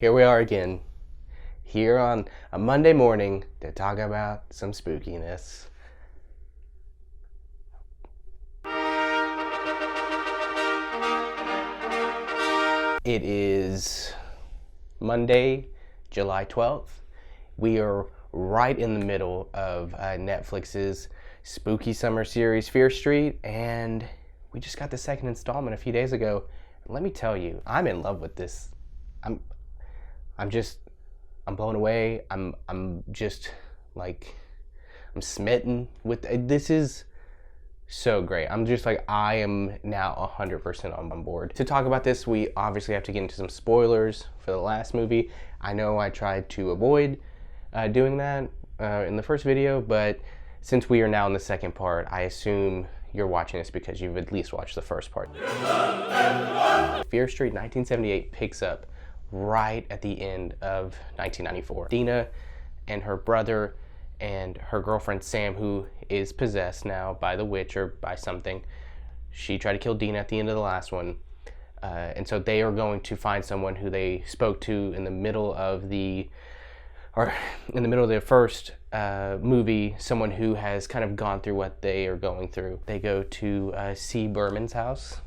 Here we are again, here on a Monday morning to talk about some spookiness. It is Monday, July 12th. We are right in the middle of Netflix's spooky summer series, Fear Street, and we just got the second installment a few days ago. Let me tell you, I'm in love with this. I'm blown away. I'm just like, I'm smitten with this. Is so great. I'm just like, I am now 100% on board. To talk about this, we obviously have to get into some spoilers for the last movie. I know I tried to avoid doing that in the first video, but since we are now in the second part, I assume you're watching this because you've at least watched the first part. Fear Street 1978 picks up right at the end of 1994. Dina and her brother and her girlfriend Sam, who is possessed now by the witch or by something. She tried to kill Dina at the end of the last one. And so they are going to find someone who they spoke to in the middle of the first movie, someone who has kind of gone through what they are going through. They go to C. Berman's house,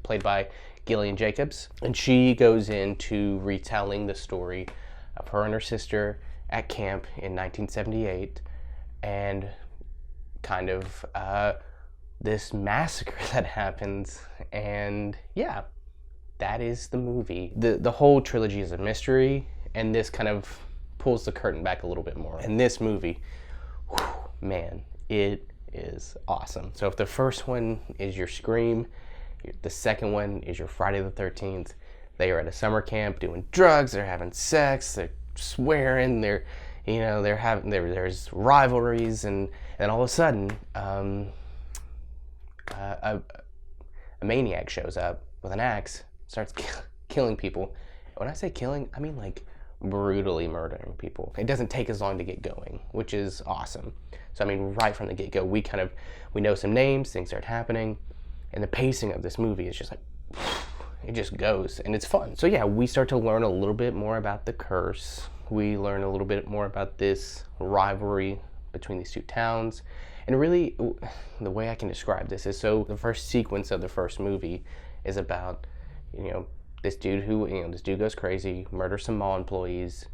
played by Gillian Jacobs, and she goes into retelling the story of her and her sister at camp in 1978 and kind of this massacre that happens. And yeah, that is the movie. The whole trilogy is a mystery, and this kind of pulls the curtain back a little bit more. And this movie, whew, man, it is awesome. So if the first one is your Scream, the second one is your Friday the 13th. They are at a summer camp doing drugs, they're having sex, they're swearing, there's rivalries, and then all of a sudden, a maniac shows up with an axe, starts killing people. When I say killing, I mean like brutally murdering people. It doesn't take as long to get going, which is awesome. So I mean, right from the get-go, we know some names, things start happening. And the pacing of this movie is just like, it just goes, and it's fun. So yeah, we start to learn a little bit more about the curse. We learn a little bit more about this rivalry between these two towns. And really, the way I can describe this is, so the first sequence of the first movie is about, this dude goes crazy, murders some mall employees,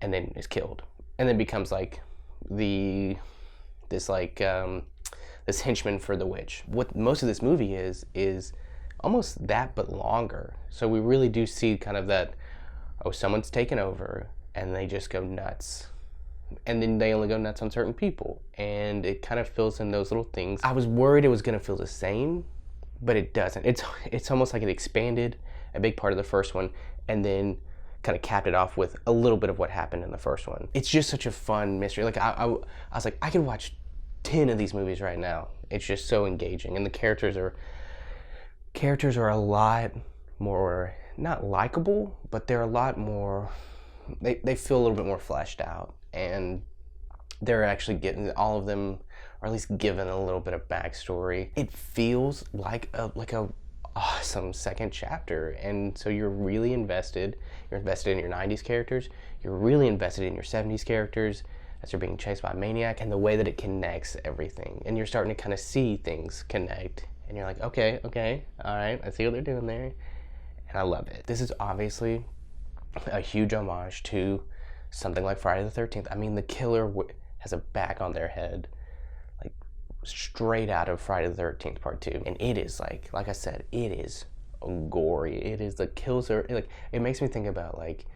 and then is killed. And then becomes like this henchman for the witch. What most of this movie is almost that, but longer. So we really do see kind of that, someone's taken over, and they just go nuts. And then they only go nuts on certain people. And it kind of fills in those little things. I was worried it was gonna feel the same, but it doesn't. It's almost like it expanded a big part of the first one, and then kind of capped it off with a little bit of what happened in the first one. It's just such a fun mystery. Like I was like, I could watch 10 of these movies right now. It's just so engaging, and the characters are a lot more, not likable, but they're a lot more, they feel a little bit more fleshed out, and they're actually getting, all of them are at least given a little bit of backstory. It feels like a awesome second chapter, and so you're really invested. You're invested in your 90s characters, you're really invested in your 70s characters as you're being chased by a maniac, and the way that it connects everything. And you're starting to kind of see things connect. And you're like, okay, all right, I see what they're doing there. And I love it. This is obviously a huge homage to something like Friday the 13th. I mean, the killer has a back on their head, like straight out of Friday the 13th Part 2. And it is like I said, it is gory. It is, the kills are, like, it makes me think about like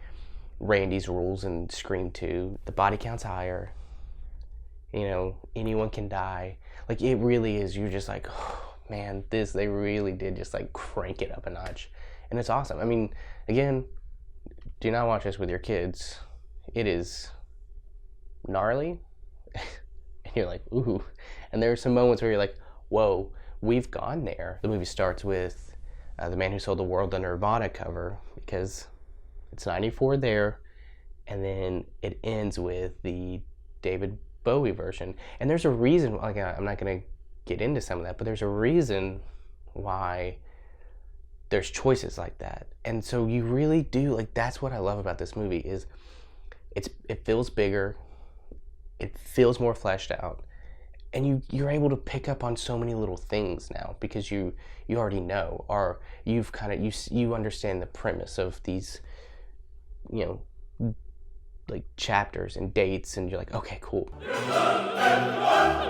Randy's rules in Scream 2. The body count's higher. Anyone can die. Like, it really is, you're just like, oh, man, they really did just like crank it up a notch. And it's awesome. I mean, again, do not watch this with your kids. It is gnarly. And you're like, ooh. And there are some moments where you're like, whoa, we've gone there. The movie starts with The Man Who Sold the World, the Nirvana cover, because it's 94 there, and then it ends with the David Bowie version. And there's a reason, like, I'm not going to get into some of that, but there's a reason why there's choices like that. And so you really do, like, that's what I love about this movie is it feels bigger, it feels more fleshed out, and you're able to pick up on so many little things now because you already know, or you've kind of you understand the premise of these, you know, like chapters and dates, and you're like, okay, cool.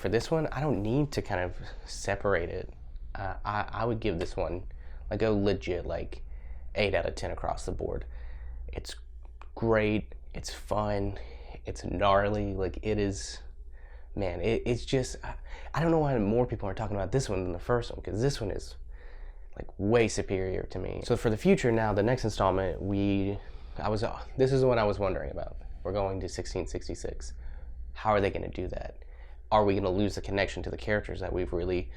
For this one, I don't need to kind of separate it. I would give this one like a legit like 8 out of 10 across the board. It's great, it's fun, it's gnarly, like it is, man, it's just, I don't know why more people are talking about this one than the first one, because this one is like way superior to me. So for the future now, the next installment, this is the one I was wondering about. We're going to 1666. How are they going to do that? Are we going to lose the connection to the characters that we've really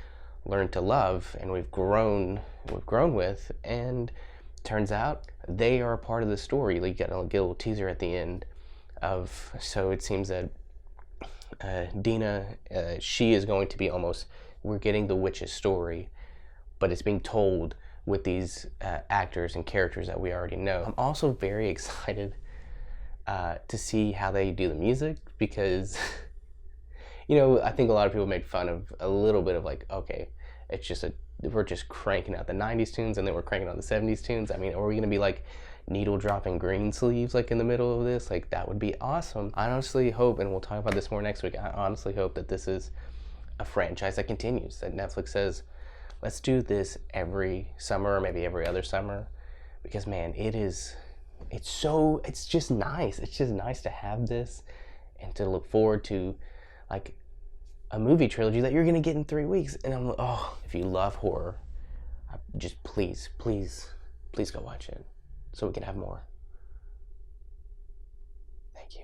learned to love and we've grown with? And turns out they are a part of the story. Like, you get a little teaser at the end of, so it seems that Dina, she is going to be almost, we're getting the witch's story, but it's being told with these actors and characters that we already know. I'm also very excited to see how they do the music, because you know, I think a lot of people made fun of a little bit of like, okay, it's just we're just cranking out the 90s tunes and then we're cranking out the 70s tunes. I mean, are we gonna be like needle dropping green sleeves like in the middle of this? Like, that would be awesome. I honestly hope, and we'll talk about this more next week, I honestly hope that this is a franchise that continues, that Netflix says, let's do this every summer or maybe every other summer, because man, it's just nice. It's just nice to have this and to look forward to like a movie trilogy that you're gonna get in 3 weeks. And I'm like, oh, if you love horror, just please go watch it so we can have more. Thank you.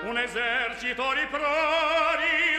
Un esercito di prodi